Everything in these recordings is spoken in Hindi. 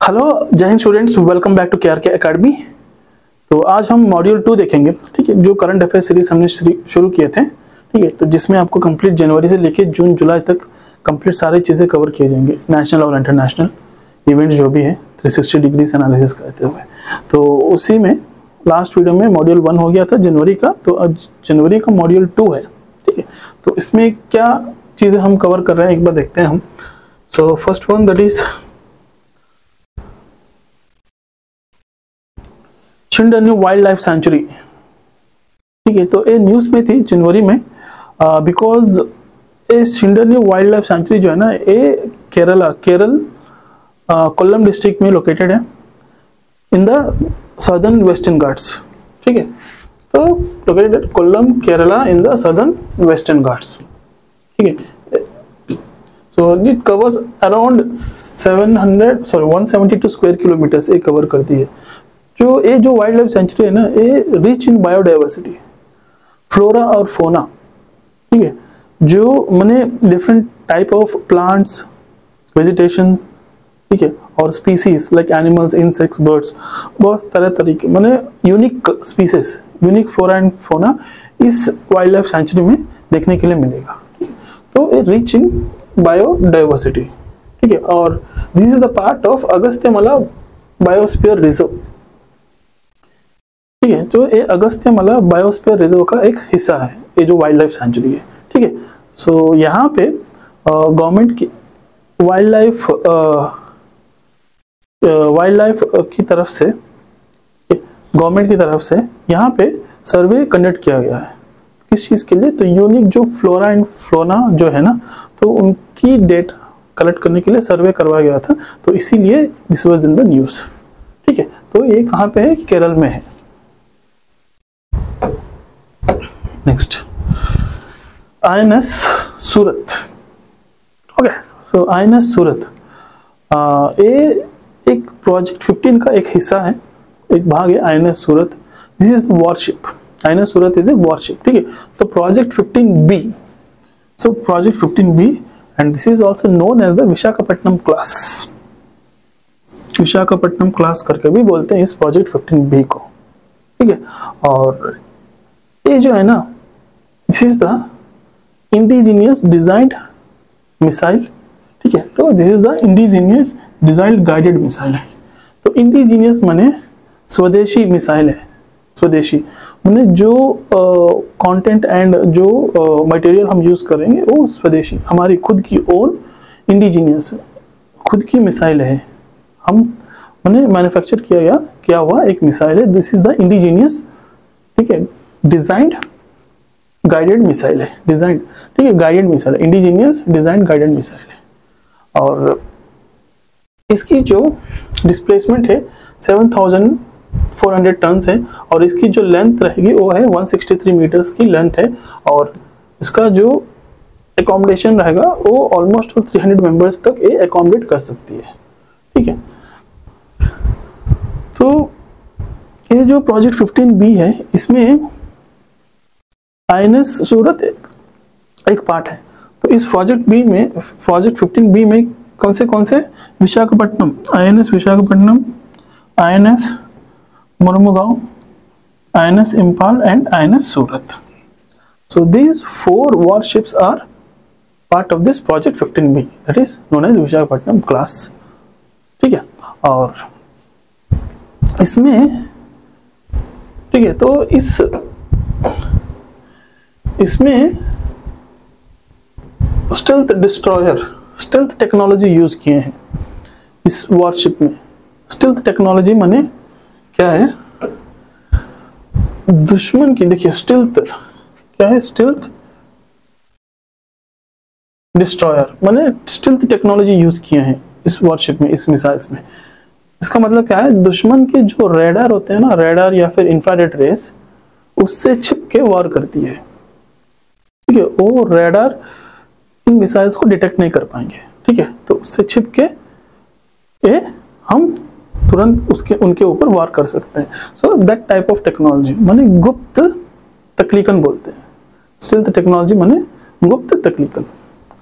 हेलो जय हिंद students, welcome back to KRK academy. तो आज हम मॉड्यूल 2 देखेंगे, ठीक है। जो करंट अफेयर सीरीज हमने शुरू किए थे, ठीक है, तो जिसमें आपको कंप्लीट जनवरी से लेके जून जुलाई तक कंप्लीट सारी चीज़ें कवर किए जाएंगे, नेशनल और इंटरनेशनल इवेंट्स जो भी है 360 डिग्रीज एनालिसिस करते हुए। तो उसी में लास्ट वीडियो में मॉड्यूल 1 हो गया था जनवरी का, तो अब जनवरी का मॉड्यूल 2 है, ठीक है। तो इसमें क्या चीज़ें हम कवर कर रहे हैं एक बार देखते हैं हम। तो first one that is Shendurney wildlife sanctuary, ठीक है। तो ये न्यूज़ में थी जनवरी में, बिकॉज ये शिंडन्यू वाइल्ड लाइफ सेंचुरी जो है ना, ये केरल कोल्लम डिस्ट्रिक्ट में लोकेटेड है in the southern western Ghats, ठीक है। तो located Kollam Kerala in the southern western Ghats, ठीक है। So it covers around 172 square kilometres ये कवर करती है। जो वाइल्ड लाइफ सेंचुरी है ना, ये रिच इन बायोडाइवर्सिटी, फ्लोरा और फोना, ठीक है। जो माने different type of plants, vegetation, ठीक है, और species like animals, insects, birds, बहुत तरह के माने unique species, unique flora and fauna इस वाइल्ड लाइफ सेंचुरी में देखने के लिए मिलेगा। तो ये रिच इन बायोडाइवर्सिटी, ठीक है। और this is the part of Agasthyamala biosphere reserve, ठीक है। तो ये अगस्त्यमाला बायोस्फीयर रिजर्व का एक हिस्सा है, ये जो वाइल्ड लाइफ सेंचुरी है, ठीक है। सो यहाँ पे गवर्नमेंट की वाइल्ड लाइफ की तरफ से, गवर्नमेंट की तरफ से यहाँ पे सर्वे कंडक्ट किया गया है। किस चीज़ के लिए? तो यूनिक जो फ्लोरा एंड फ्लोना जो है ना, तो उनकी डेटा कलेक्ट करने के लिए सर्वे करवाया गया था, तो इसीलिए this was in the news, ठीक है। तो ये कहाँ पे है? केरल में है। नेक्स्ट INS सूरत, ओके। सो INS सूरत ये एक प्रोजेक्ट 15 का एक हिस्सा है, एक भाग है INS Surat. This is warship, INS Surat is a warship, ठीक है। तो project 15B, so project 15B and this is also known as the Visakhapatnam class, Visakhapatnam class करके भी बोलते हैं इस प्रोजेक्ट 15B को, ठीक है। और ये जो है ना, this is the indigenous designed missile, ठीक है। तो this is the indigenous designed guided missile है। तो इंडिजीनियस माने स्वदेशी मिसाइल है, स्वदेशी माने जो कंटेंट एंड जो मटेरियल हम यूज करेंगे वो स्वदेशी, हमारी खुद की ओन इंडिजीनियस खुद की मिसाइल है। हम माने मैन्युफैक्चर किया हुआ एक मिसाइल है। दिस इज द इंडिजीनियस, ठीक है, डिजाइंड गाइडेड मिसाइल है, डिजाइन, ठीक है, guided missile, indigenous design guided missile है। और इसकी जो डिस्प्लेसमेंट है 7400 टन है, और इसकी जो लेंथ रहेगी वो है 163 मीटर्स की लेंथ है। और इसका जो एकोमोडेशन रहेगा वो ऑलमोस्ट 300 मेंबर्स तक ये एकोमोडेट कर सकती है, ठीक है। तो ये जो प्रोजेक्ट 15B है, इसमें INS सूरत एक पार्ट है। तो इस प्रोजेक्ट 15B में कौन से Visakhapatnam, INS Visakhapatnam, INS Mormugao, INS Imphal and INS Surat. So these 4 warships are part of this project 15B, that is known as Visakhapatnam class, ठीक है। और इसमें, ठीक है, तो इसमें stealth destroyer, stealth technology use किए हैं इस वॉरशिप में। स्टेल्थ टेक्नोलॉजी माने क्या है? दुश्मन की, देखिए स्टेल्थ क्या है? स्टेल्थ डिस्ट्रॉयर माने स्टेल्थ टेक्नोलॉजी यूज किए हैं इस वॉरशिप में, इस मिसाइल्स में। इसका मतलब क्या है? दुश्मन के जो रेडार होते हैं ना, रेडार या फिर इंफ्रारेड रेस, उससे छिप के वार करती है, ठीक है। वो रेडार इन मिसाइल्स को डिटेक्ट नहीं कर पाएंगे, ठीक है। तो उससे छिप के हम तुरंत उनके ऊपर वार कर सकते हैं। So that type of technology माने गुप्त तकनीकन बोलते हैं। स्टेल्थ टेक्नोलॉजी माने गुप्त तकनीकन,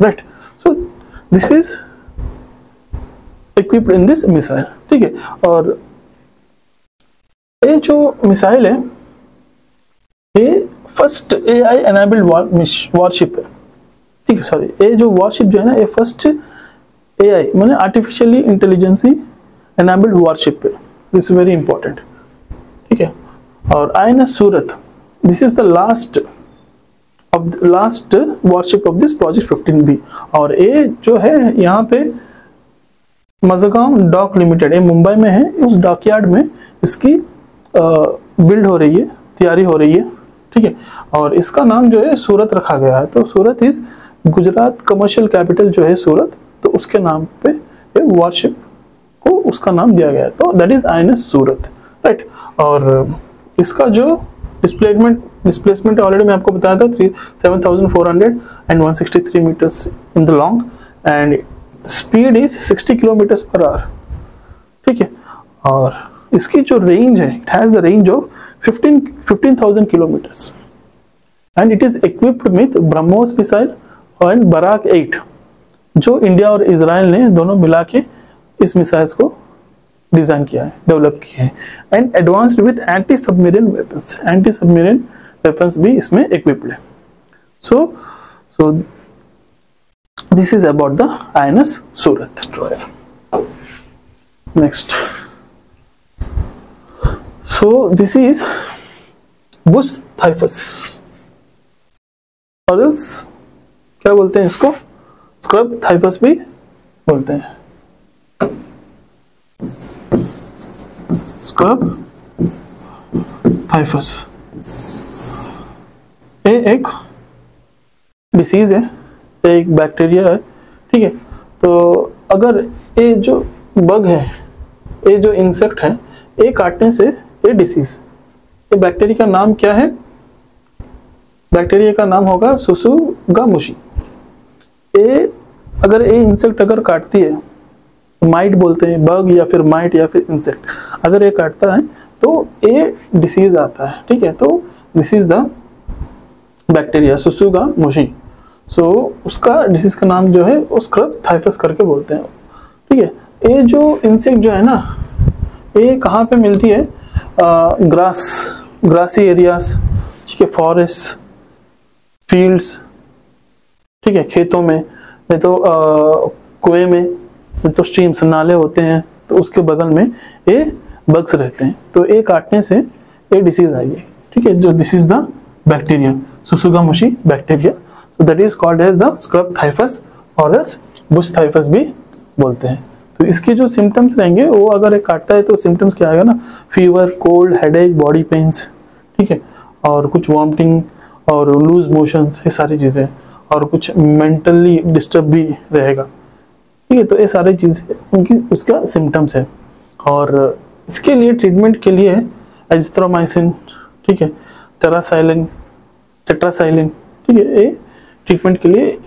right. So this is equipped in this missile, ठीक है। और ये जो मिसाइल है ये फर्स्ट AI enabled वॉरशिप है, ठीक है। सॉरी, ये जो वॉरशिप जो है ना ये फर्स्ट AI माने आर्टिफिशियली इंटेलिजेंसी एनेबल्ड वॉरशिप है। दिस इज वेरी इंपॉर्टेंट, ठीक है। और INS Surat, this is the last worship of this project 15B। और ये जो है यहाँ पे मज़गांव डॉक लिमिटेड, ये मुंबई में है, उस डॉकयार्ड में इसकी बिल्ड हो रही है, तैयारी हो रही है, ठीक है। और इसका नाम जो है सूरत रखा गया है। तो सूरत इज गुजरात कमर्शियल कैपिटल जो है सूरत, तो उसके नाम पे ये वॉरशिप को उसका नाम दिया गया है। तो that is INS Surat, right. और इसका जो डिस्प्लेसमेंट ऑलरेडी मैं आपको बताया था 7,400 and 163 meters in the long, and speed is 60 kilometres per hour, ठीक है। और इसकी जो रेंज है, it has the range of 15,000 kilometres, and it is equipped with BrahMos missile and Barak 8, जो इंडिया और इजराइल ने दोनों मिला के इस मिसाइल्स को डिजाइन किया है, डेवलप किया है। And advanced with anti submarine weapons भी इसमें इक्विप्ड है। So this is about the INS Surat destroyer. Next, so this is bush typhus, और एल्स क्या बोलते हैं इसको, स्क्रब थाइफस भी बोलते हैं। स्क्रब थाइफस ये एक डिसीज है, ये एक बैक्टीरिया है, ठीक है। तो अगर ये जो बग है, ये जो इंसेक्ट है, ये काटने से ये डिसीज, ये बैक्टीरिया का नाम क्या है, बैक्टीरिया का नाम होगा सुसुगामुशी। ये अगर ये इंसेक्ट अगर काटती है, माइट बोलते हैं, बग या फिर माइट या फिर इंसेक्ट, अगर ये काटता है तो ये डिसीज आता है, ठीक है। तो this is the bacteria tsutsugamushi. सो उसका डिसीज का नाम जो है वो स्क्रब थाइफस करके बोलते हैं, ठीक है। ये जो इंसेक्ट जो है ना, ये कहाँ पे मिलती है, ग्रासी एरियाज, ठीक है, फॉरेस्ट, फील्ड्स, ठीक है, खेतों में, नहीं तो कुएं में, नहीं तो स्ट्रीम्स, नाले होते हैं, तो उसके बगल में ये बग्स रहते हैं। तो ये काटने से ये डिसीज आई है, ठीक है। जो this is the bacteria tsutsugamushi bacteria, so that is called as the scrub typhus और एल्स बुश थाइफस भी बोलते हैं। तो इसके जो सिम्टम्स रहेंगे वो अगर ये काटता है तो सिम्टम्स क्या आएगा ना, fever, cold, headache, body pens, ठीक है, और कुछ वॉमिटिंग और लूज मोशंस, ये सारी चीज़ें, और कुछ मेंटली डिस्टर्ब भी रहेगा, ठीक है। तो ये सारी चीज़ें उनकी उसका सिम्टम्स है। और इसके लिए ट्रीटमेंट के लिए एजिथ्रोमाइसिन, ठीक है, टेट्रासाइलिन, ठीक है, ये ट्रीटमेंट के लिए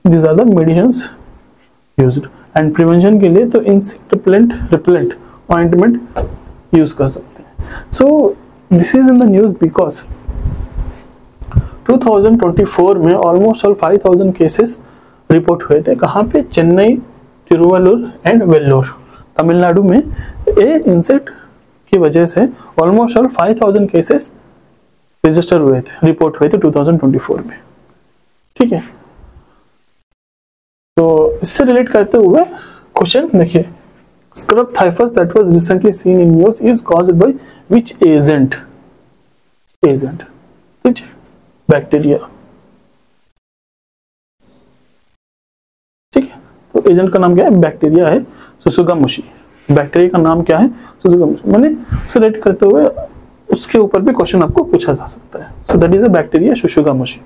these are the medicines used. And prevention के लिए तो इंसेक्ट रिपेलेंट ऑइंटमेंट यूज कर सकते हैं। सो this is in the news because 2024 में ऑलमोस्ट ऑल 5,000 केसेस रिपोर्ट हुए थे। कहाँ पे, चेन्नई, तिरुवल्लुर एंड वेल्लोर, तमिलनाडु में ये इंसेक्ट की वजह से ऑलमोस्ट ऑल 5,000 केसेस रजिस्टर हुए थे, रिपोर्ट हुए थे 2024 में, ठीक है। तो इससे रिलेट करते हुए क्वेश्चन देखिए, scrub typhus that was recently seen in news is caused by which agent, ठीक है, बैक्टीरिया, ठीक है। तो एजेंट का नाम क्या है, बैक्टीरिया है सुसुगामुशी। बैक्टीरिया का नाम क्या है, सुसुगामुशी। मैंने उसे रिलेट करते हुए उसके ऊपर भी क्वेश्चन आपको पूछा जा सकता है। So that is a bacteria tsutsugamushi.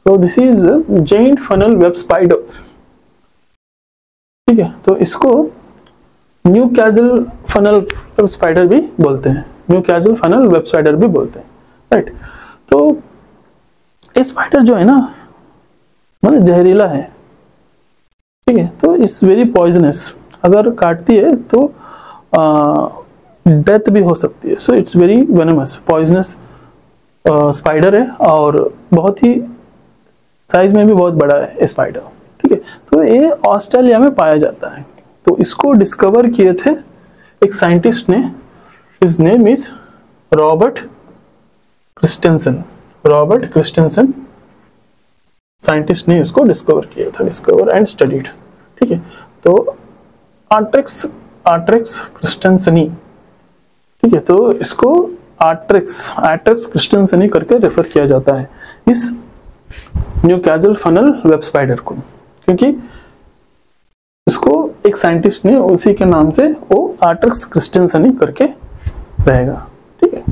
So this is giant funnel web spider, ठीक है। तो इसको न्यूकासल फनल वेब स्पाइडर भी बोलते हैं, न्यूकासल फनल वेब स्पाइडर भी बोलते हैं, राइट। तो ये स्पाइडर जो है ना, मतलब जहरीला है, ठीक है। तो इट्स वेरी पॉइजनस, अगर काटती है तो डेथ भी हो सकती है। So it's very venomous, poisonous spider है, और बहुत ही साइज में भी बहुत बड़ा है स्पाइडर, ठीक है। तो ये ऑस्ट्रेलिया में पाया जाता है, तो इसको डिस्कवर किए थे एक साइंटिस्ट ने, his name is Robert Christensen. Robert Christensen scientist ने इसको डिस्कवर किया था, डिस्कवर एंड स्टडीड। ठीक है, तो आर्ट्रेक्स क्रिस्टेंसनी, ठीक है, तो इसको आर्ट्रेक्स क्रिस्टेंसनी करके रेफर किया जाता है इस न्यूकासल फनल वेब स्पाइडर को, क्योंकि इसको एक साइंटिस्ट ने उसी के नाम से वो आर्ट्रेक्स क्रिस्टेंसनी करके रहेगा। ठीक है,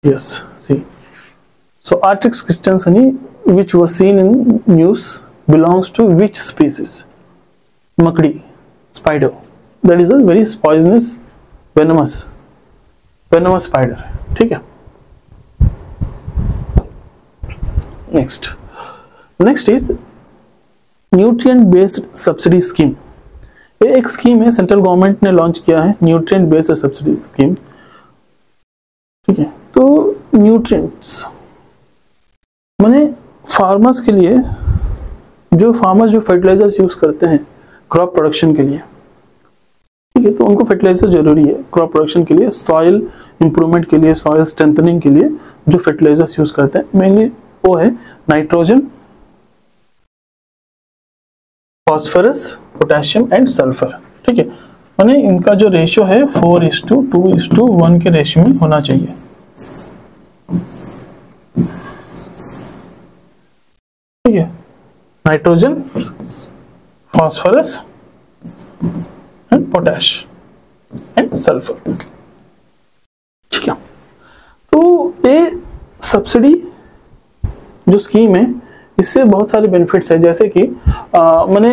yes, see, so Arctic Christianseni, which was seen in news, belongs to which species? Makdi spider, that is a very poisonous venomous spider। ठीक है, next is nutrient based subsidy scheme. ये एक स्कीम है, सेंट्रल गवर्नमेंट ने लॉन्च किया है, न्यूट्रिएंट बेस्ड सब्सिडी स्कीम। ठीक है, तो न्यूट्रिएंट्स माने फार्मर्स के लिए, जो फार्मर्स जो फर्टिलाइजर्स यूज करते हैं क्रॉप प्रोडक्शन के लिए, ठीक है, तो उनको फर्टिलाइजर जरूरी है क्रॉप प्रोडक्शन के लिए, सॉइल इंप्रूवमेंट के लिए, सॉइल स्ट्रेंथनिंग के लिए जो फर्टिलाइजर्स यूज करते हैं मेनली वो है nitrogen, phosphorus, potassium and sulphur. ठीक है, माने इनका जो रेशियो है 4:2:1 के रेशियो में होना चाहिए। ठीक है, nitrogen, phosphorus and potash and sulphur. ठीक है, तो ये सब्सिडी जो स्कीम है इससे बहुत सारे बेनिफिट्स है, जैसे कि माने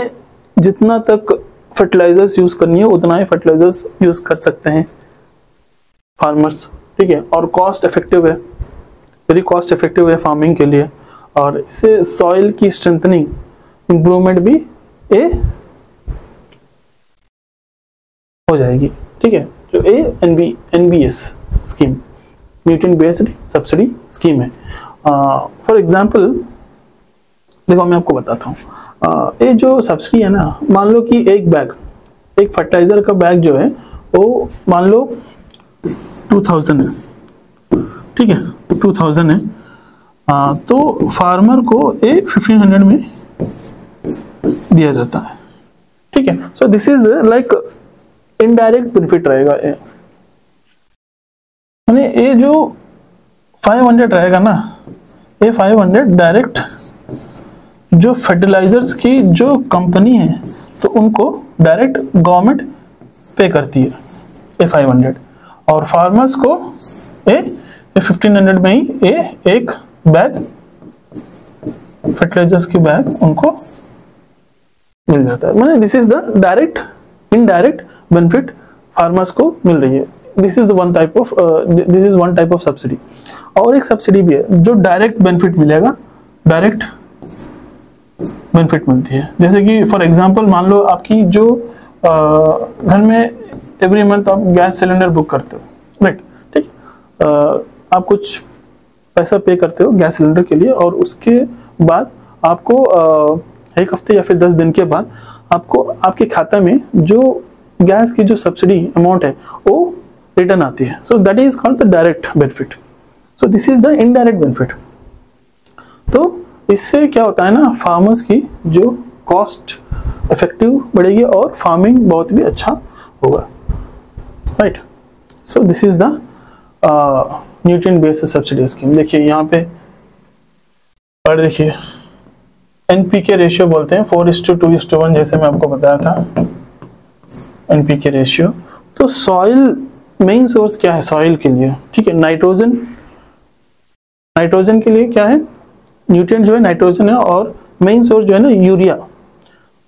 जितना तक फर्टिलाइजर्स यूज करनी है उतना ही फर्टिलाइजर्स यूज कर सकते हैं फार्मर्स। ठीक है, और कॉस्ट इफेक्टिव है, वेरी कॉस्ट इफेक्टिव है फार्मिंग के लिए, और इससे सॉइल की स्ट्रेंथनिंग इंप्रूवमेंट भी ए हो जाएगी। ठीक है, जो NBS scheme, nutrient based subsidy scheme है। फॉर एग्जांपल देखो मैं आपको बताता हूँ, ये जो सब्सिडी है ना, मान लो कि एक फर्टिलाइजर का बैग जो है वो मान लो 2000 है। ठीक है, 2000 है, तो फार्मर को ये 1500 में दिया जाता है। ठीक है, so this is like indirect benefit रहेगा ये, यानी ये जो 500 रहेगा ना, ये 500 डायरेक्ट जो फर्टिलाइजर्स की जो कंपनी है तो उनको डायरेक्ट गवर्नमेंट पे करती है ये 500, और फार्मर्स को ये 1500 में ही ये एक बैग फर्टिलाइजर्स की बैग उनको मिल जाता है। माने this is the direct indirect benefit farmers को मिल रही है। This is one type of subsidy. और एक सब्सिडी भी है जो डायरेक्ट बेनिफिट मिलेगा, डायरेक्ट बेनिफिट मिलती है, जैसे कि फॉर एग्जांपल मान लो आपकी जो घर में एवरी मंथ आप गैस सिलेंडर बुक करते हो, राइट, ठीक, आप कुछ पैसा पे करते हो गैस सिलेंडर के लिए, और उसके बाद आपको एक हफ्ते या फिर 10 दिन के बाद आपको आपके खाता में जो गैस की जो सब्सिडी अमाउंट है वो रिटर्न आती है। So that is called the direct benefit. So this is the indirect benefit. तो इससे क्या होता है ना, फार्मर्स की जो कॉस्ट इफेक्टिव बढ़ेगी और फार्मिंग बहुत भी अच्छा होगा, right. So this is the nutrient based subsidy scheme. देखिए यहाँ पे और देखिए एनपीके रेशियो बोलते हैं 4:2:1, जैसे मैं आपको बताया था एनपीके रेशियो। तो सॉइल मेन सोर्स क्या है सॉइल के लिए, ठीक है, नाइट्रोजन के लिए क्या है, न्यूट्रिएंट जो है नाइट्रोजन है, और मेन सोर्स जो है ना यूरिया,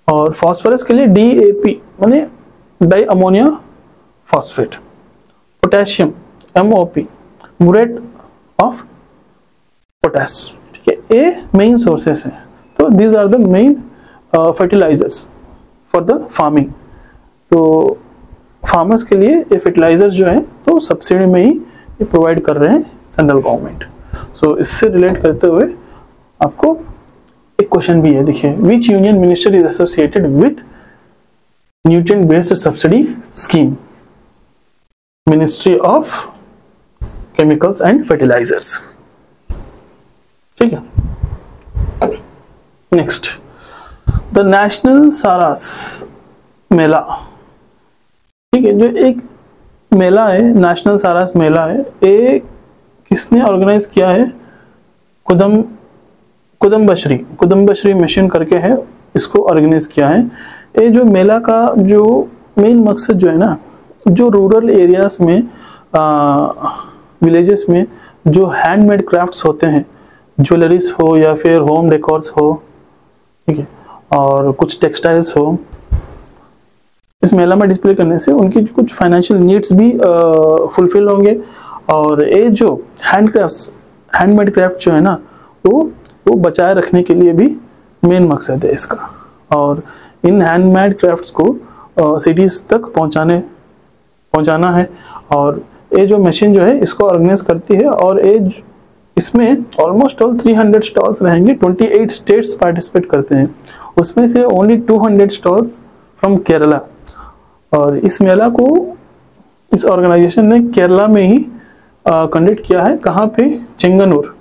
और फास्फोरस के लिए DAP माने di ammonia phosphate, potassium MOP muriate of potash, ठीक है, ये मेन सोर्सेस हैं। तो these are the main fertilisers for the farming. तो फार्मर्स के लिए ये फर्टिलाइजर्स जो है तो सब्सिडी में ही ये प्रोवाइड कर रहे हैं सेंट्रल गवर्नमेंट। सो इससे रिलेट करते हुए आपको एक क्वेश्चन भी है, देखिए, which union minister is associated with nutrient based subsidy scheme? Ministry of chemicals and fertilisers. ठीक है, next, the national Saras Mela. ठीक है, जो एक मेला है, नेशनल सारास मेला है, ये किसने ऑर्गेनाइज किया है? कुदम्बश्री मिशन करके है, इसको ऑर्गेनाइज किया है। ये जो मेला का जो मेन मकसद जो है ना, जो रूरल एरियाज में, विलेजेस में जो हैंडमेड क्राफ्ट्स होते हैं, ज्वेलरीज हो या फिर होम डेकोर्स हो, ठीक है, और कुछ टेक्सटाइल्स हो, इस मेला में डिस्प्ले करने से उनकी कुछ फाइनेंशियल नीड्स भी फुलफिल होंगे। और ये जो हैंडमेड क्राफ्ट जो है ना, वो बचाए रखने के लिए भी मेन मकसद है इसका। और इन हैंडमेड क्राफ्ट्स को सिटीज तक पहुंचाना है। और ये जो मशीन जो है इसको ऑर्गेनाइज करती है। और ये इसमें ऑलमोस्ट ऑल 300 स्टॉल्स रहेंगे, 28 स्टेट्स पार्टिसिपेट करते हैं, उसमें से ओनली 200 स्टॉल्स फ्रॉम केरला। और इस मेला को इस ऑर्गेनाइजेशन ने केरला में ही कंडक्ट किया है। कहाँ पे? चेंगनूर।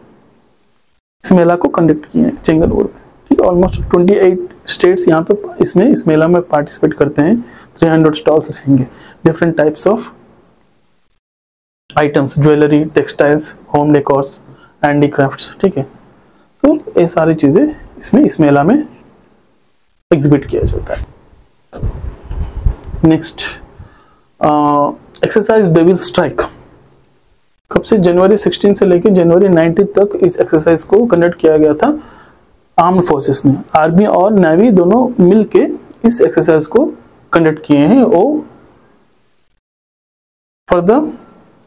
इस मेला को कंडक्ट किए हैं चेंगनूर में। ठीक है, ऑलमोस्ट 28 स्टेट्स यहाँ पे इस मेला में पार्टिसिपेट करते हैं। 300 स्टॉल्स रहेंगे, different types of items, jewellery, textiles, home decors, handicrafts. ठीक है, तो ये सारी चीजें इस मेला में एग्जिबिट किया जाता है। नेक्स्ट, एक्सरसाइज डेविल स्ट्राइक कब से? जनवरी 16 से लेकर जनवरी 19 तक इस एक्सरसाइज को कंडक्ट किया गया था। आर्म्ड फोर्सेस ने, आर्मी और नेवी दोनों मिलके इस एक्सरसाइज को कंडक्ट किए हैं। वो फॉर द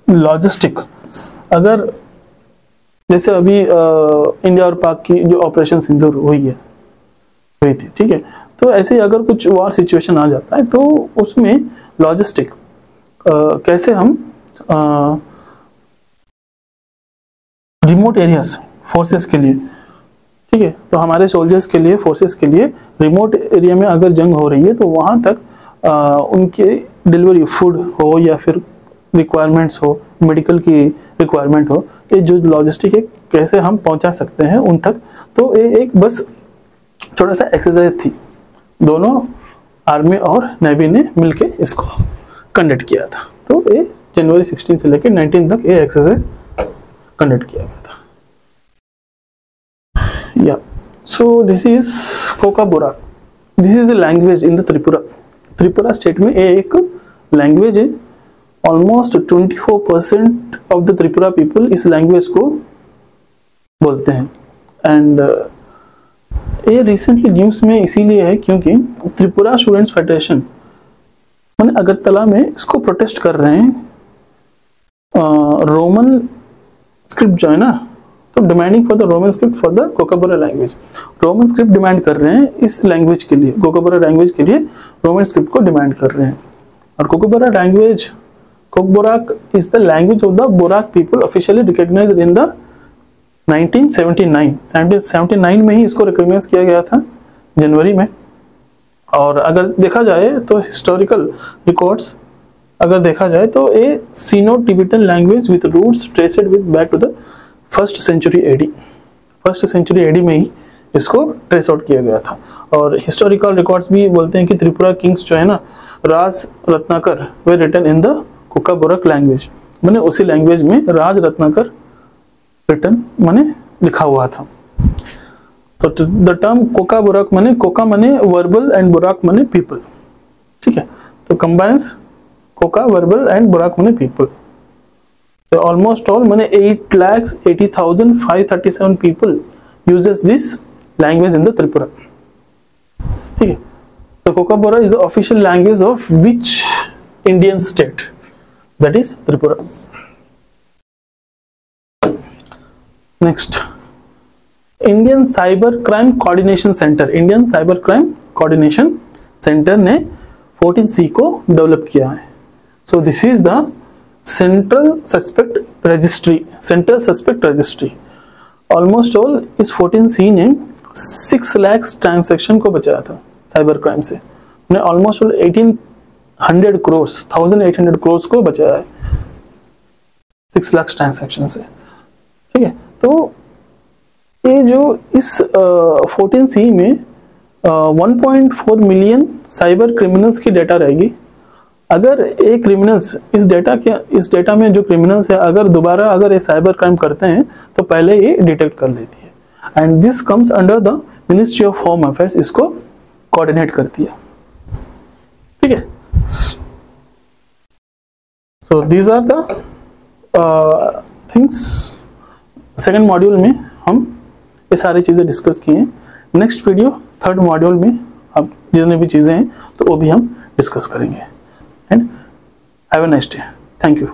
लॉजिस्टिक, अगर जैसे अभी इंडिया और पाक की जो ऑपरेशन सिंदूर हुई थी, ठीक है, तो ऐसे अगर कुछ वॉर सिचुएशन आ जाता है तो उसमें लॉजिस्टिक कैसे हम रिमोट एरियाज फोर्सेस के लिए, ठीक है, तो हमारे सोल्जर्स के लिए, फोर्सेस के लिए रिमोट एरिया में अगर जंग हो रही है तो वहाँ तक उनके डिलीवरी, फूड हो या फिर रिक्वायरमेंट्स हो, मेडिकल की रिक्वायरमेंट हो, ये जो लॉजिस्टिक है कैसे हम पहुंचा सकते हैं उन तक। तो ये एक बस छोटा सा एक्सरसाइज थी, दोनों आर्मी और नेवी ने मिलके इसको कंडक्ट किया था। तो ये जनवरी 16 से लेकर 19 तक ये एक्सरसाइज कंडक्ट किया गया था। या so this is Kokborok, this is the language in the Tripura state में ये एक लैंग्वेज है। Almost 24% of the Tripura people इस लैंग्वेज को बोलते हैं। एंड ये रिसेंटली न्यूज में इसीलिए है क्योंकि त्रिपुरा स्टूडेंट्स फेडरेशन मैंने अगरतला में इसको प्रोटेस्ट कर रहे हैं। रोमन स्क्रिप्ट जो है ना, तो demanding for the Roman script for the Kookaburra language, Roman script demand कर रहे हैं इस लैंग्वेज के लिए, कोकाबोरा लैंग्वेज के लिए रोमन स्क्रिप्ट को डिमांड कर रहे हैं। और Kokborok language, Kokborok is the language of the Borak people officially recognized in the 1979 में ही इसको रिकॉग्नाइज किया गया था जनवरी में। और अगर देखा जाए तो हिस्टोरिकल रिकॉर्ड्स अगर देखा जाए तो ये Sino Tibetan language with roots traced with back to the 1st century AD, 1st century AD में ही इसको ट्रेस आउट किया गया था। और हिस्टोरिकल रिकॉर्ड्स भी बोलते हैं कि त्रिपुरा किंग्स जो है ना, राज रत्नाकर वे रिटन इन द कोकाबोरक लैंग्वेज, मैंने उसी लैंग्वेज में राज रत्नाकर रिटन मैंने लिखा हुआ था। तो द टर्म कोकाबोरक माने, कोका माने वर्बल एंड बोराक माने पीपल, ठीक है, तो कंबाइंस कोका वर्बल एंड बोराक माने पीपल। तो ऑलमोस्ट ऑल माने 8,80,537 people uses this language in the Tripura, ठीक है। So Kokabora is the official language of which Indian state? That is Tripura. Next, Indian Cyber Crime Coordination Center, Indian Cyber Crime Coordination Center ने 14C को डेवलप किया है। So this is the Central Suspect Registry, Central Suspect Registry. Almost all इस 14C ने 6 लाख ट्रांजैक्शन को बचाया था साइबर क्राइम से। उन्हें ऑलमोस्ट 1800 करोड़ 1800 करोड़ को बचाया है 6 लाख ट्रांजैक्शन से। ठीक है, तो ये जो इस 14C में 1.4 मिलियन साइबर क्रिमिनल्स की डेटा रहेगी। अगर एक क्रिमिनल्स इस डेटा में जो क्रिमिनल्स है अगर दोबारा अगर ये साइबर क्राइम करते हैं तो पहले ये डिटेक्ट कर लेती है। And this comes under the ministry of home affairs, इसको कोऑर्डिनेट करती है। ठीक है, so these are the things. Second module में हम ये सारी चीजें डिस्कस किए हैं। नेक्स्ट वीडियो थर्ड मॉड्यूल में अब जितनी भी चीजें हैं तो वो भी हम डिस्कस करेंगे। And have a nice day. Thank you.